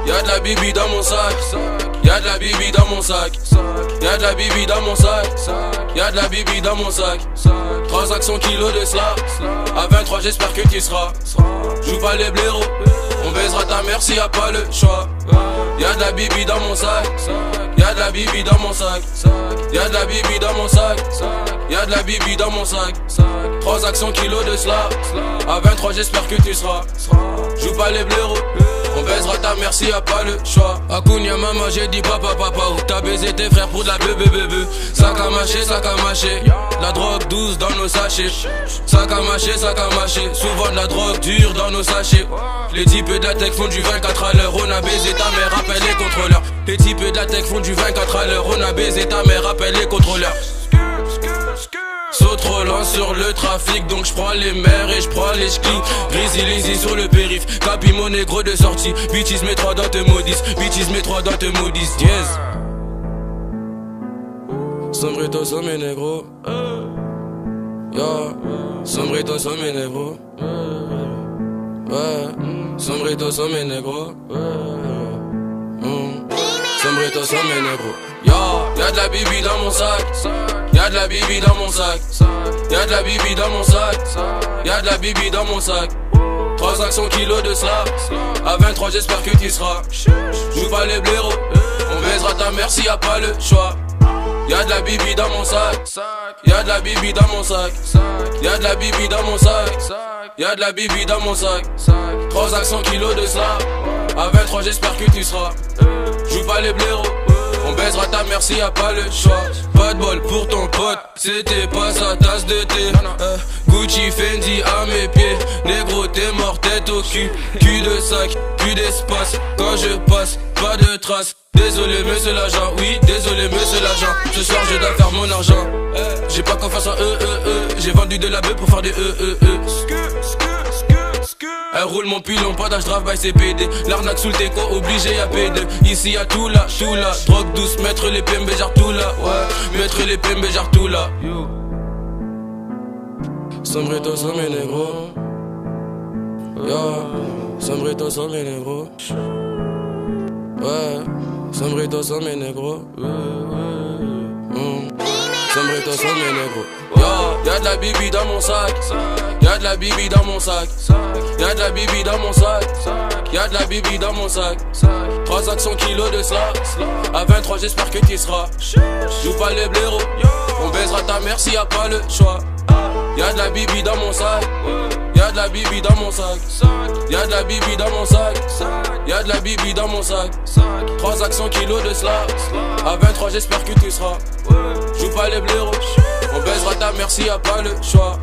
Y'a de la bibi dans mon sac, y'a de la bibi dans mon sac, y'a de la bibi dans mon sac, y'a de la bibi dans mon sac. Transaction kilo de cela, à 23 j'espère que tu seras. Joue pas les blaireaux, on baisera ta mère s'il y a pas le choix. Y'a de la bibi dans mon sac, y'a de la bibi dans mon sac, y'a de la bibi dans mon sac, y'a de la bibi dans mon sac. Transaction kilo de cela, à 23 j'espère que tu seras. Joue pas les blaireaux, on baisera ta mère s'il y a pas le choix. Akunya maman j'ai dit papa où t'as baisé tes frères pour de la bébé. Sac à mâcher, la drogue douce dans nos sachets. Sac à mâcher, souvent de la drogue dure dans nos sachets. Les types de la tech font du 24 à l'heure, on a baisé ta mère, rappelle les contrôleurs. Les types de la tech font du 24 à l'heure, on a baisé ta mère, rappelle les contrôleurs. Saute Roland sur le trafic, donc j'prends les mers et j'prends les skis. Grizzly sur le périph', capi mon négro de sortie. Bitches mes 3 dents te maudissent, bitches mes 3 dents te maudissent. Dièse. Sombrito sur mes négros. Yo, sombrito sur mes négros. Ouais, sombrito sur mes négros. Sombrito sur mes négros. Yo, y'a de la bibi dans mon sac, y'a de la bibi dans mon sac, y'a de la bibi dans mon sac, y'a de la bibi dans mon sac. Transaction kilo de cela, à 23 j'espère que tu seras. Joue pas les blaireaux, on baisera ta mère s'il y a pas le choix. Y'a de la bibi dans mon sac, y'a de la bibi dans mon sac, y'a de la bibi dans mon sac, y'a de la bibi dans mon sac. Transaction kilo de cela, à 23 j'espère que tu seras. Joue pas les blaireaux, on baisera ta mère s'il y a pas le choix. Pas de bol pour ton pote, c'était pas sa tasse de thé. Gucci Fendi à mes pieds, négro t'es mort tête au cul. Cul de sac, plus d'espace, quand je passe, pas de traces. Désolé monsieur l'agent, oui désolé monsieur l'agent. Ce soir je dois faire mon argent. J'ai pas confiance en j'ai vendu de la bœuf pour faire des Elle roule mon pilon, pas d'âge drive by CPD. L'arnaque sous le déco, obligé y'a P2. Ici y'a tout là, drogue douce, mettre les PMB genre tout là. Ouais, mettre les PMB genre tout là. Sombrito sur mes négros. Yo, sombrito sur mes négros. Ouais, sombrito sur mes négros. Sombrito sur mes négros. Yo, y'a de la bibi dans mon sac, y'a de la bibi dans mon sac, y'a de la bibi dans mon sac, y'a de la bibi dans mon sac. Transaction kilo de cela, à 23 j'espère que tu seras. Joue pas les blaireaux, on baisera ta mère s'il y a pas le choix. Y'a de la bibi dans mon sac, y'a de la bibi dans mon sac, y'a de la bibi dans mon sac, y'a de la bibi dans mon sac. Transaction kilo de cela, à 23 j'espère que tu seras. Joue pas les blaireaux, on baisera ta mère s'il y a pas le choix.